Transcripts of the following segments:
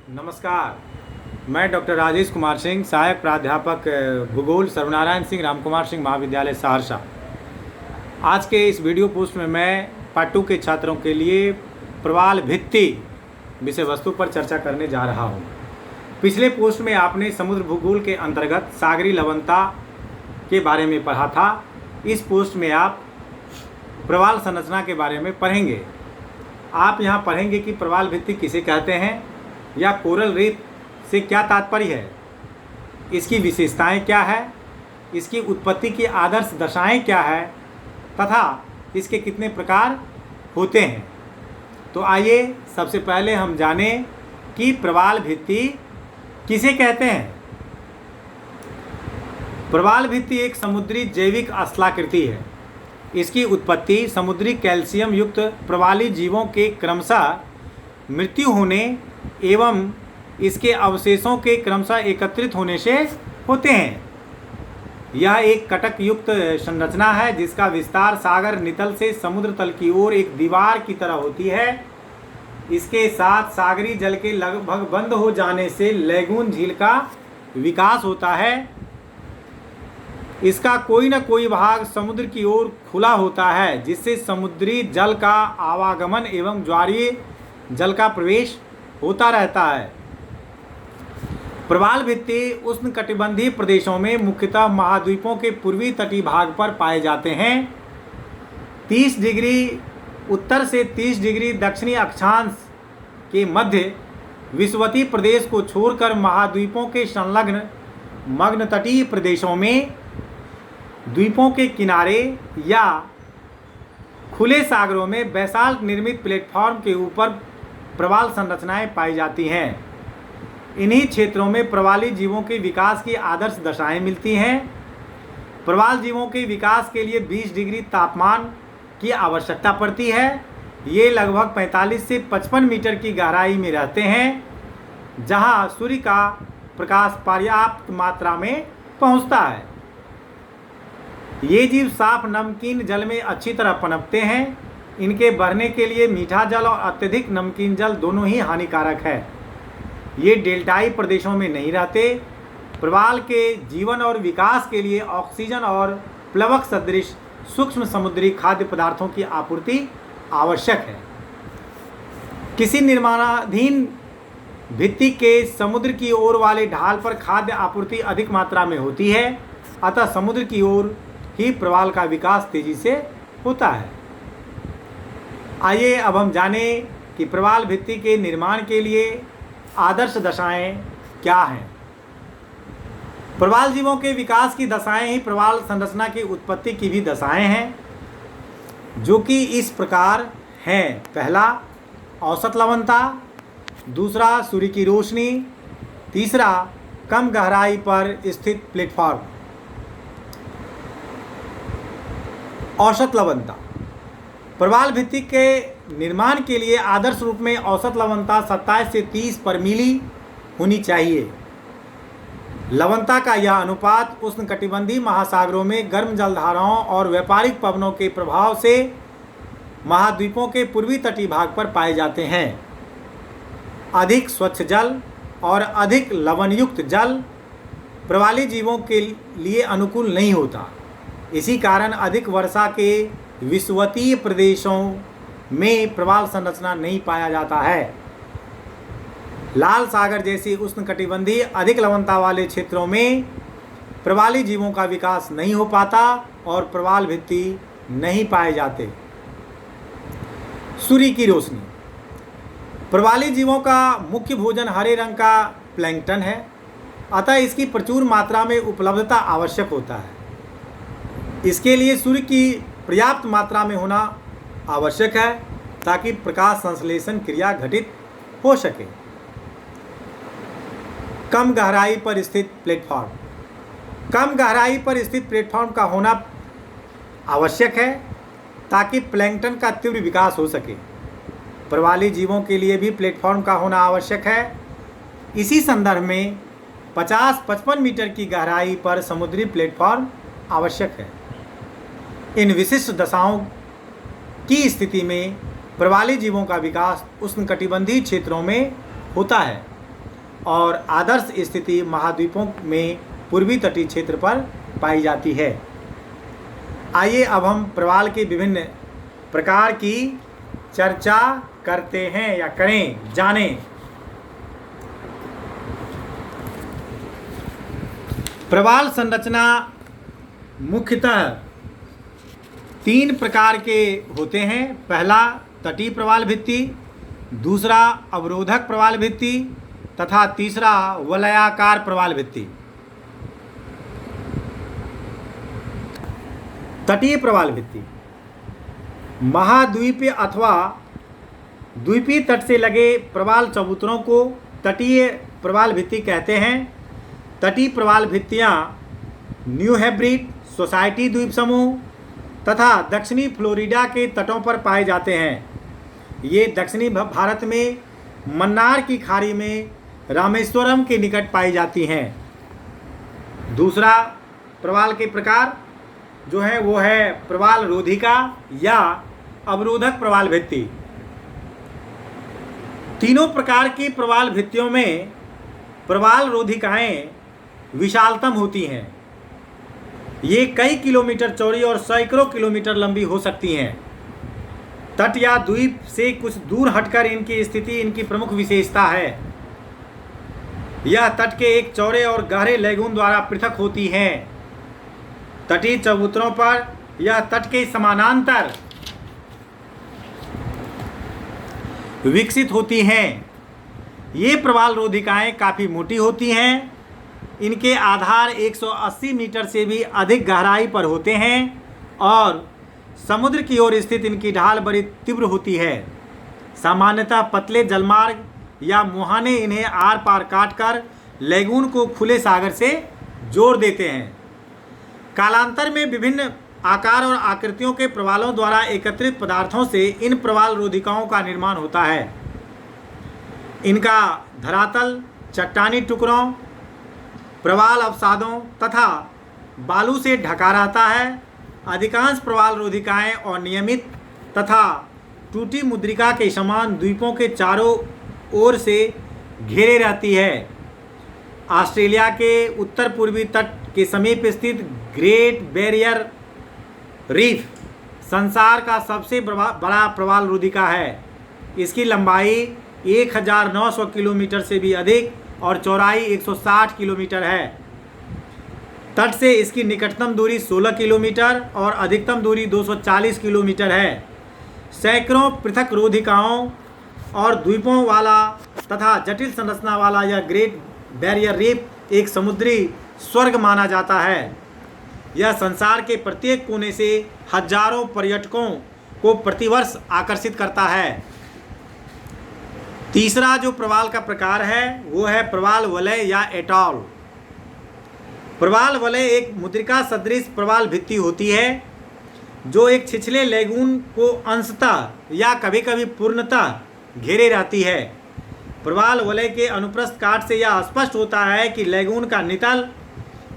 नमस्कार। मैं डॉक्टर राजेश कुमार सिंह, सहायक प्राध्यापक भूगोल, सर्वनारायण सिंह रामकुमार सिंह महाविद्यालय सहरसा। आज के इस वीडियो पोस्ट में मैं पार्ट 2 के छात्रों के लिए प्रवाल भित्ति विषय वस्तु पर चर्चा करने जा रहा हूँ। पिछले पोस्ट में आपने समुद्र भूगोल के अंतर्गत सागरी लवणता के बारे में पढ़ा था। इस पोस्ट में आप प्रवाल संरचना के बारे में पढ़ेंगे। आप यहाँ पढ़ेंगे कि प्रवाल भित्ति किसे कहते हैं या कोरल रीफ से क्या तात्पर्य है, इसकी विशेषताएं क्या है, इसकी उत्पत्ति की आदर्श दशाएं क्या है तथा इसके कितने प्रकार होते हैं। तो आइए सबसे पहले हम जानें कि प्रवाल भित्ति किसे कहते हैं। प्रवाल भित्ति एक समुद्री जैविक स्थलाकृति है। इसकी उत्पत्ति समुद्री कैल्शियम युक्त प्रवाली जीवों के क्रमशः मृत्यु होने एवं इसके अवशेषों के क्रमशः एकत्रित होने से होते हैं। यह एक कटक युक्त संरचना है जिसका विस्तार सागर नितल से समुद्र तल की ओर एक दीवार की तरह होती है। इसके साथ सागरी जल के लगभग बंद हो जाने से लैगून झील का विकास होता है। इसका कोई न कोई भाग समुद्र की ओर खुला होता है जिससे समुद्री जल का आवागमन एवं ज्वारीय जल का प्रवेश होता रहता है। प्रवाल भित्ति उष्णकटिबंधीय प्रदेशों में मुख्यतः महाद्वीपों के पूर्वी तटीय भाग पर पाए जाते हैं। 30 डिग्री उत्तर से 30 डिग्री दक्षिणी अक्षांश के मध्य विषुवतीय प्रदेश को छोड़कर महाद्वीपों के संलग्न मग्न तटीय प्रदेशों में द्वीपों के किनारे या खुले सागरों में बैसाल्ट निर्मित प्लेटफॉर्म के ऊपर प्रवाल संरचनाएं पाई जाती हैं। इन्हीं क्षेत्रों में प्रवाली जीवों के विकास की आदर्श दशाएं मिलती हैं। प्रवाल जीवों के विकास के लिए 20 डिग्री तापमान की आवश्यकता पड़ती है। ये लगभग 45 से 55 मीटर की गहराई में रहते हैं जहां सूर्य का प्रकाश पर्याप्त मात्रा में पहुंचता है। ये जीव साफ नमकीन जल में अच्छी तरह पनपते हैं। इनके बढ़ने के लिए मीठा जल और अत्यधिक नमकीन जल दोनों ही हानिकारक है। ये डेल्टाई प्रदेशों में नहीं रहते। प्रवाल के जीवन और विकास के लिए ऑक्सीजन और प्लवक सदृश सूक्ष्म समुद्री खाद्य पदार्थों की आपूर्ति आवश्यक है। किसी निर्माणाधीन भित्ति के समुद्र की ओर वाले ढाल पर खाद्य आपूर्ति अधिक मात्रा में होती है, अतः समुद्र की ओर ही प्रवाल का विकास तेजी से होता है। आइए अब हम जानें कि प्रवाल भित्ति के निर्माण के लिए आदर्श दशाएं क्या हैं। प्रवाल जीवों के विकास की दशाएं ही प्रवाल संरचना की उत्पत्ति की भी दशाएं हैं, जो कि इस प्रकार हैं। पहला, औसत लवणता। दूसरा, सूर्य की रोशनी। तीसरा, कम गहराई पर स्थित प्लेटफॉर्म। औसत लवणता। प्रवाल भित्ति के निर्माण के लिए आदर्श रूप में औसत लवणता 27 से 30 पर मिली होनी चाहिए। लवणता का यह अनुपात उष्णकटिबंधीय महासागरों में गर्म जलधाराओं और व्यापारिक पवनों के प्रभाव से महाद्वीपों के पूर्वी तटीय भाग पर पाए जाते हैं। अधिक स्वच्छ जल और अधिक लवणयुक्त जल प्रवाली जीवों के लिए अनुकूल नहीं होता। इसी कारण अधिक वर्षा के विषुवतीय प्रदेशों में प्रवाल संरचना नहीं पाया जाता है। लाल सागर जैसी उष्णकटिबंधीय अधिक लवणता वाले क्षेत्रों में प्रवाली जीवों का विकास नहीं हो पाता और प्रवाल भित्ति नहीं पाए जाते। सूर्य की रोशनी। प्रवाली जीवों का मुख्य भोजन हरे रंग का प्लैंकटन है, अतः इसकी प्रचुर मात्रा में उपलब्धता आवश्यक होता है। इसके लिए सूर्य की पर्याप्त मात्रा में होना आवश्यक है ताकि प्रकाश संश्लेषण क्रिया घटित हो सके। कम गहराई पर स्थित प्लेटफॉर्म। कम गहराई पर स्थित प्लेटफॉर्म का होना आवश्यक है ताकि प्लैंकटन का तीव्र विकास हो सके। प्रवाली जीवों के लिए भी प्लेटफॉर्म का होना आवश्यक है। इसी संदर्भ में 50-55 मीटर की गहराई पर समुद्री प्लेटफॉर्म आवश्यक है। इन विशिष्ट दशाओं की स्थिति में प्रवाली जीवों का विकास उष्णकटिबंधीय क्षेत्रों में होता है। और आदर्श स्थिति महाद्वीपों में पूर्वी तटीय क्षेत्र पर पाई जाती है। आइए अब हम प्रवाल के विभिन्न प्रकार की चर्चा करते हैं या करें, जानें। प्रवाल संरचना मुख्यतः 3 प्रकार के होते हैं। पहला तटीय प्रवाल भित्ति, दूसरा अवरोधक प्रवाल भित्ति तथा तीसरा वलयाकार प्रवाल भित्ति। तटीय प्रवाल भित्ति महाद्वीपीय अथवा द्वीपीय तट से लगे प्रवाल चबूतरों को तटीय प्रवाल भित्ति कहते हैं। तटीय प्रवाल भित्तियाँ न्यू हेब्रिड, सोसाइटी द्वीप समूह तथा दक्षिणी फ्लोरिडा के तटों पर पाए जाते हैं। ये दक्षिणी भारत में मन्नार की खाड़ी में रामेश्वरम के निकट पाई जाती हैं। दूसरा प्रवाल के प्रकार जो है वो है प्रवाल रोधिका या अवरोधक प्रवाल भित्ति। तीनों प्रकार की प्रवाल भित्तियों में प्रवाल रोधिकाएं विशालतम होती हैं। ये कई किलोमीटर चौड़ी और सैकड़ों किलोमीटर लंबी हो सकती हैं। तट या द्वीप से कुछ दूर हटकर इनकी स्थिति इनकी प्रमुख विशेषता है। यह तट के एक चौड़े और गहरे लैगून द्वारा पृथक होती हैं। तटीय चबूतरों पर यह तट के समानांतर विकसित होती हैं। ये प्रवाल रोधिकाएं काफ़ी मोटी होती हैं। इनके आधार 180 मीटर से भी अधिक गहराई पर होते हैं और समुद्र की ओर स्थित इनकी ढाल बड़ी तीव्र होती है। सामान्यतः पतले जलमार्ग या मुहाने इन्हें आर पार काटकर लैगून को खुले सागर से जोड़ देते हैं। कालांतर में विभिन्न आकार और आकृतियों के प्रवालों द्वारा एकत्रित पदार्थों से इन प्रवाल रोधिकाओं का निर्माण होता है। इनका धरातल चट्टानी टुकड़ों, प्रवाल अवसादों तथा बालू से ढका रहता है। अधिकांश प्रवाल रोधिकाएं अनियमित तथा टूटी मुद्रिका के समान द्वीपों के चारों ओर से घेरे रहती है। ऑस्ट्रेलिया के उत्तर पूर्वी तट के समीप स्थित ग्रेट बैरियर रीफ संसार का सबसे बड़ा प्रवाल रोधिका है। इसकी लंबाई 1900 किलोमीटर से भी अधिक और चौड़ाई 160 किलोमीटर है। तट से इसकी निकटतम दूरी 16 किलोमीटर और अधिकतम दूरी 240 किलोमीटर है। सैकड़ों पृथक रोधिकाओं और द्वीपों वाला तथा जटिल संरचना वाला यह ग्रेट बैरियर रीफ एक समुद्री स्वर्ग माना जाता है। यह संसार के प्रत्येक कोने से हजारों पर्यटकों को प्रतिवर्ष आकर्षित करता है। तीसरा जो प्रवाल का प्रकार है वो है प्रवाल वलय या एटॉल। प्रवाल वलय एक मुद्रिका सदृश प्रवाल भित्ति होती है जो एक छिछले लैगून को अंशतः या कभी कभी पूर्णतः घेरे रहती है। प्रवाल वलय के अनुप्रस्थ काट से यह स्पष्ट होता है कि लैगून का नितल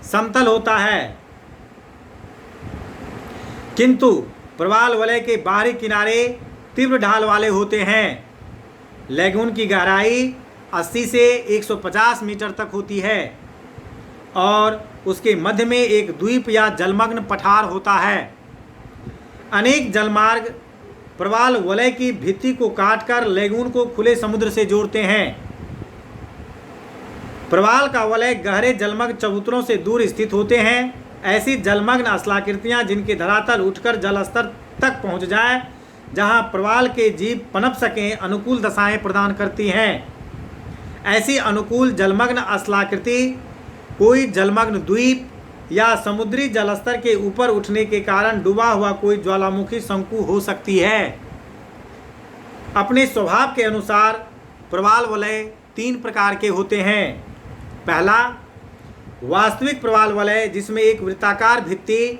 समतल होता है, किंतु प्रवाल वलय के बाहरी किनारे तीव्र ढाल वाले होते हैं। लैगून की गहराई 80 से 150 मीटर तक होती है और उसके मध्य में एक द्वीप या जलमग्न पठार होता है। अनेक जलमार्ग प्रवाल वलय की भित्ति को काटकर लैगून को खुले समुद्र से जोड़ते हैं। प्रवाल का वलय गहरे जलमग्न चबूतरों से दूर स्थित होते हैं। ऐसी जलमग्न असलाकृतियाँ जिनके धरातल उठकर जल स्तर तक पहुँच जाए, जहाँ प्रवाल के जीव पनप सकें, अनुकूल दशाएं प्रदान करती हैं। ऐसी अनुकूल जलमग्न असलाकृति कोई जलमग्न द्वीप या समुद्री जलस्तर के ऊपर उठने के कारण डूबा हुआ कोई ज्वालामुखी शंकु हो सकती है। अपने स्वभाव के अनुसार प्रवाल वलय 3 प्रकार के होते हैं। पहला वास्तविक प्रवाल वलय, जिसमें एक वृत्ताकार भित्ति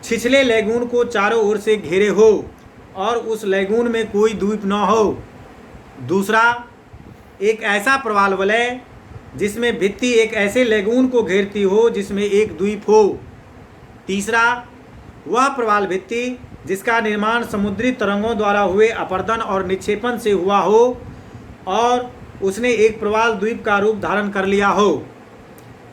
छिछले लैगून को चारों ओर से घेरे हो और उस लैगून में कोई द्वीप न हो। दूसरा एक ऐसा प्रवाल वलय जिसमें भित्ति एक ऐसे लैगून को घेरती हो जिसमें एक द्वीप हो। तीसरा वह प्रवाल भित्ति जिसका निर्माण समुद्री तरंगों द्वारा हुए अपर्दन और निक्षेपण से हुआ हो और उसने एक प्रवाल द्वीप का रूप धारण कर लिया हो।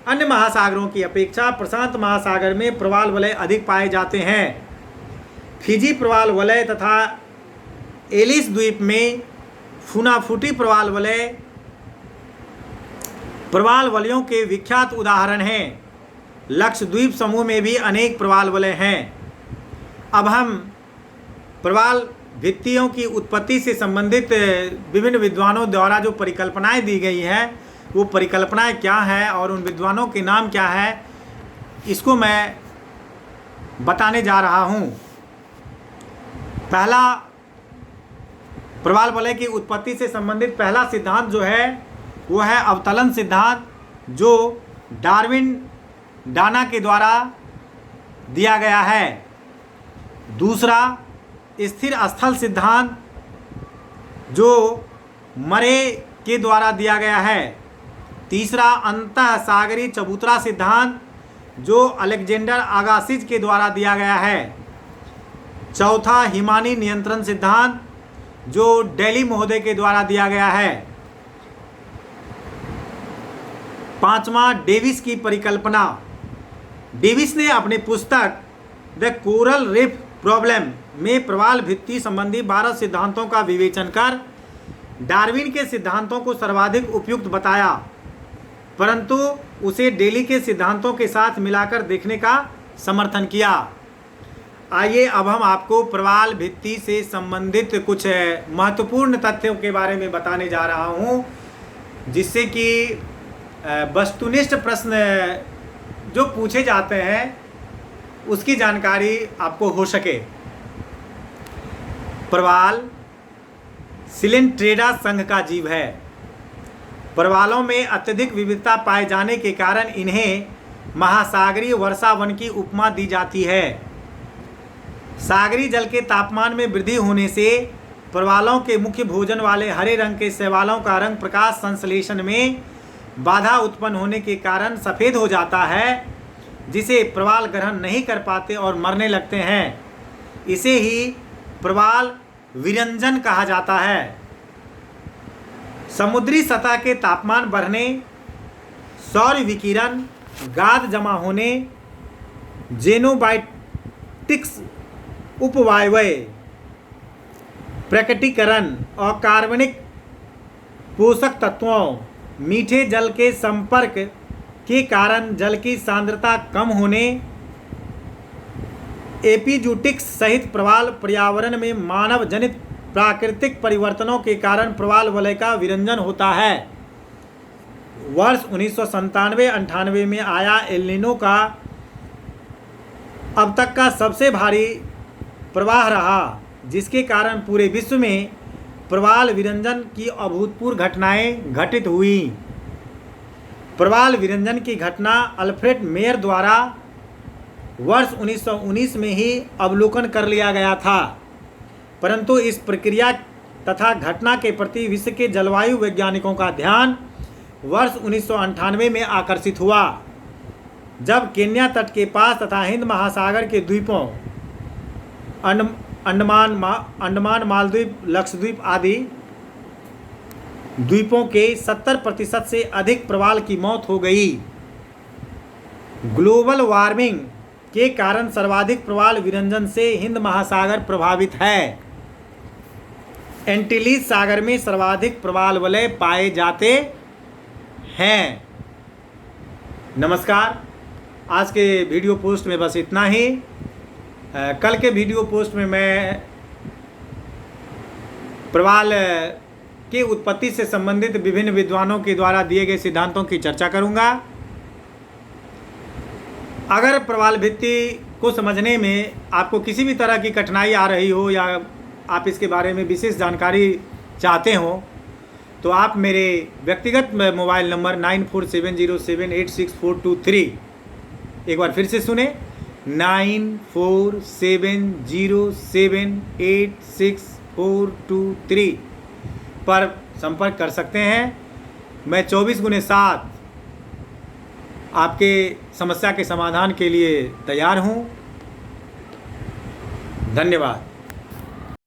अन्य महासागरों की अपेक्षा प्रशांत महासागर में प्रवाल वलय अधिक पाए जाते हैं। फिजी प्रवाल वलय तथा एलिस द्वीप में फुनाफुटी प्रवाल वलय प्रवाल वलयों के विख्यात उदाहरण हैं। लक्षद्वीप समूह में भी अनेक प्रवाल वलय हैं। अब हम प्रवाल भित्तियों की उत्पत्ति से संबंधित विभिन्न विद्वानों द्वारा जो परिकल्पनाएं दी गई हैं, वो परिकल्पनाएं क्या हैं और उन विद्वानों के नाम क्या है, इसको मैं बताने जा रहा हूँ। पहला प्रवाल वलय की उत्पत्ति से संबंधित पहला सिद्धांत जो है वो है अवतलन सिद्धांत, जो डाना के द्वारा दिया गया है। दूसरा स्थिर स्थल सिद्धांत, जो मरे के द्वारा दिया गया है। तीसरा अंतः सागरी चबूतरा सिद्धांत, जो अलेक्जेंडर अगासिज के द्वारा दिया गया है। चौथा हिमानी नियंत्रण सिद्धांत, जो डेली महोदय के द्वारा दिया गया है। पांचवा डेविस की परिकल्पना। डेविस ने अपनी पुस्तक द कोरल रीफ प्रॉब्लम में प्रवाल भित्ति संबंधी 12 सिद्धांतों का विवेचन कर डार्विन के सिद्धांतों को सर्वाधिक उपयुक्त बताया, परंतु उसे डेली के सिद्धांतों के साथ मिलाकर देखने का समर्थन किया। आइए अब हम आपको प्रवाल भित्ति से संबंधित कुछ महत्वपूर्ण तथ्यों के बारे में बताने जा रहा हूँ, जिससे कि वस्तुनिष्ठ प्रश्न जो पूछे जाते हैं उसकी जानकारी आपको हो सके। प्रवाल सिलेंट्रेडा संघ का जीव है। प्रवालों में अत्यधिक विविधता पाए जाने के कारण इन्हें महासागरीय वर्षावन की उपमा दी जाती है। सागरी जल के तापमान में वृद्धि होने से प्रवालों के मुख्य भोजन वाले हरे रंग के शैवालों का रंग प्रकाश संश्लेषण में बाधा उत्पन्न होने के कारण सफ़ेद हो जाता है, जिसे प्रवाल ग्रहण नहीं कर पाते और मरने लगते हैं। इसे ही प्रवाल विरंजन कहा जाता है। समुद्री सतह के तापमान बढ़ने, सौर विकिरण, गाद जमा होने, जेनोबाइटिक्स उपवायव्य प्रकटीकरण और कार्बनिक पोषक तत्वों, मीठे जल के संपर्क के कारण जल की सांद्रता कम होने, एपिजूटिक्स सहित प्रवाल पर्यावरण में मानव जनित प्राकृतिक परिवर्तनों के कारण प्रवाल वलय का विरंजन होता है। वर्ष 1997-98 में आया एल नीनो का अब तक का सबसे भारी प्रवाह रहा, जिसके कारण पूरे विश्व में प्रवाल विरंजन की अभूतपूर्व घटनाएं घटित हुई। प्रवाल विरंजन की घटना अल्फ्रेड मेयर द्वारा वर्ष 1919 में ही अवलोकन कर लिया गया था, परंतु इस प्रक्रिया तथा घटना के प्रति विश्व के जलवायु वैज्ञानिकों का ध्यान वर्ष 1998 में आकर्षित हुआ, जब केन्या तट के पास तथा हिंद महासागर के द्वीपों अंडमान मालदीव, लक्षद्वीप आदि द्वीपों के 70% से अधिक प्रवाल की मौत हो गई। ग्लोबल वार्मिंग के कारण सर्वाधिक प्रवाल विरंजन से हिंद महासागर प्रभावित है। एंटीलीज सागर में सर्वाधिक प्रवाल वलय पाए जाते हैं। नमस्कार, आज के वीडियो पोस्ट में बस इतना ही। कल के वीडियो पोस्ट में मैं प्रवाल की उत्पत्ति से संबंधित विभिन्न विद्वानों के द्वारा दिए गए सिद्धांतों की चर्चा करूंगा। अगर प्रवाल भित्ति को समझने में आपको किसी भी तरह की कठिनाई आ रही हो या आप इसके बारे में विशेष जानकारी चाहते हो, तो आप मेरे व्यक्तिगत मोबाइल नंबर 9470786423, एक बार फिर से सुने, 9470786423 पर संपर्क कर सकते हैं। मैं 24x7 आपके समस्या के समाधान के लिए तैयार हूँ। धन्यवाद।